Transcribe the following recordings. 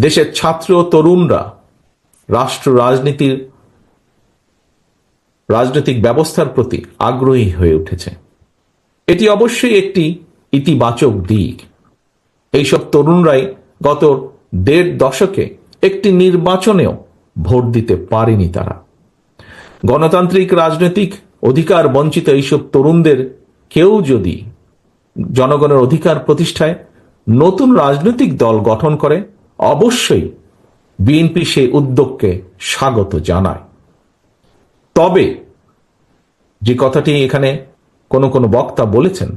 দেশের ছাত্র ও তরুণরা রাষ্ট্র রাজনৈতিক ব্যবস্থার প্রতি আগ্রহী হয়ে উঠেছে। এটি অবশ্যই একটি ইতিবাচক দিক। এইসব তরুণরাই গত ১.৫ দশকে একটি নির্বাচনেও ভোট দিতে পারেনি। তারা গণতান্ত্রিক রাজনৈতিক অধিকার বঞ্চিত এইসব তরুণদের কেউ যদি জনগণের অধিকার প্রতিষ্ঠায় নতুন রাজনৈতিক দল গঠন করে, অবশ্যই বিএনপি সেই উদ্যোগকে স্বাগত জানায়। তবে যে কথাটি এখানে কোনো বক্তা বলেছেন,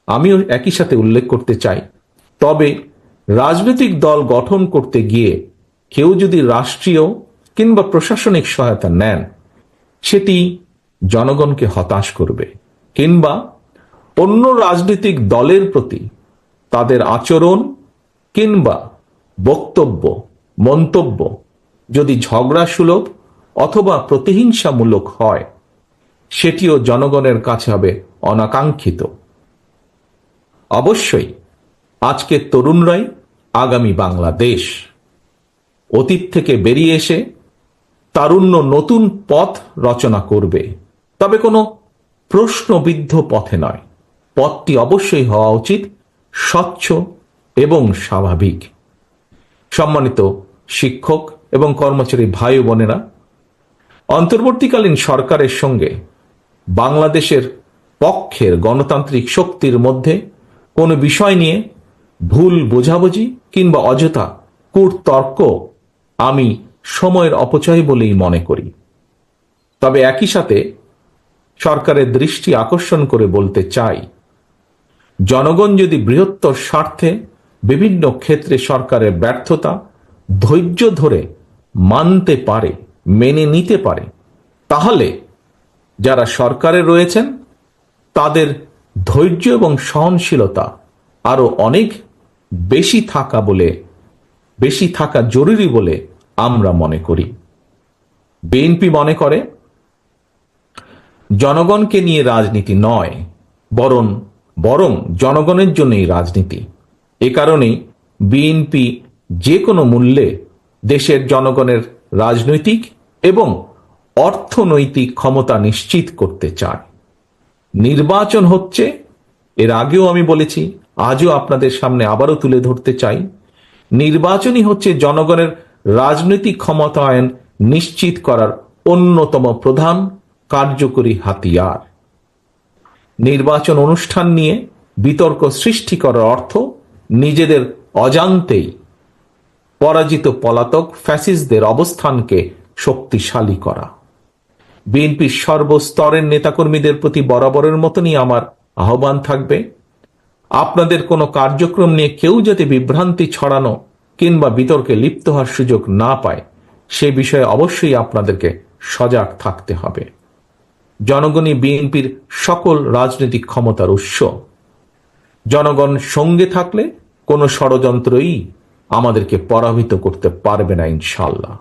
আমিও একই সাথে উল্লেখ করতে চাই, তবে রাজনৈতিক দল গঠন করতে গিয়ে কেউ যদি রাষ্ট্রীয় কিংবা প্রশাসনিক সহায়তা নেন, সেটি জনগণকে হতাশ করবে, কিংবা অন্য রাজনৈতিক দলের প্রতি তাদের আচরণ কিংবা বক্তব্য মন্তব্য যদি ঝগড়া সুলভ অথবা প্রতিহিংসামূলক হয়, সেটিও জনগণের কাছে হবে অনাকাঙ্ক্ষিত। অবশ্যই আজকের তরুণরাই আগামী বাংলাদেশ। অতীত থেকে বেরিয়ে এসে তারুণ্য নতুন পথ রচনা করবে, তবে কোনো প্রশ্নবিদ্ধ পথে নয়। পথটি অবশ্যই হওয়া উচিত স্বচ্ছ এবং স্বাভাবিক। সম্মানিত শিক্ষক এবং কর্মচারী ভাই ও বোনেরা, অন্তর্বর্তীকালীন সরকারের সঙ্গে বাংলাদেশের পক্ষের গণতান্ত্রিক শক্তির মধ্যে কোনো বিষয় নিয়ে ভুল বোঝাবুঝি কিংবা অযথা কূটতর্ক আমি সময়ের অপচয় বলেই মনে করি। তবে একই সাথে সরকারের দৃষ্টি আকর্ষণ করে বলতে চাই, জনগণ যদি বৃহত্তর স্বার্থে বিভিন্ন ক্ষেত্রে সরকারের ব্যর্থতা ধৈর্য ধরে মানতে পারে, মেনে নিতে পারে, তাহলে যারা সরকারে রয়েছেন তাদের ধৈর্য এবং সহনশীলতা আরো অনেক বেশি থাকা জরুরি বলে আমরা মনে করি। বিএনপি মনে করে জনগণকে নিয়ে রাজনীতি নয়, বরং জনগণের জন্যই রাজনীতি। এ কারণেই বিএনপি যে কোনো মূল্যে দেশের জনগণের রাজনৈতিক এবং অর্থনৈতিক ক্ষমতা নিশ্চিত করতে চায়। নির্বাচন হচ্ছে, এর আগেও আমি বলেছি, আজও আপনাদের সামনে আবারও তুলে ধরতে চাই, নির্বাচনই হচ্ছে জনগণের রাজনৈতিক ক্ষমতায়ন নিশ্চিত করার অন্যতম প্রধান কার্যকরী হাতিয়ার। নির্বাচন অনুষ্ঠান নিয়ে বিতর্ক সৃষ্টি করার অর্থ নিজেদের অজান্তেই পরাজিত পলাতক ফ্যাসিস্টদের অবস্থানকে শক্তিশালী করা। বিএনপির সর্বস্তরের নেতাকর্মীদের প্রতি বরাবরের মতনই আমার আহ্বান থাকবে, আপনাদের কোনো কার্যক্রম নিয়ে কেউ যাতে বিভ্রান্তি ছড়ানো কিংবা বিতর্কে লিপ্ত হওয়ার সুযোগ না পায়, সে বিষয়ে অবশ্যই আপনাদেরকে সজাগ থাকতে হবে। জনগণই বিএনপির সকল রাজনৈতিক ক্ষমতার উৎস। জনগণ সঙ্গে থাকলে কোনো ষড়যন্ত্রই আমাদেরকে পরাভূত করতে পারবে না, ইনশাআল্লাহ।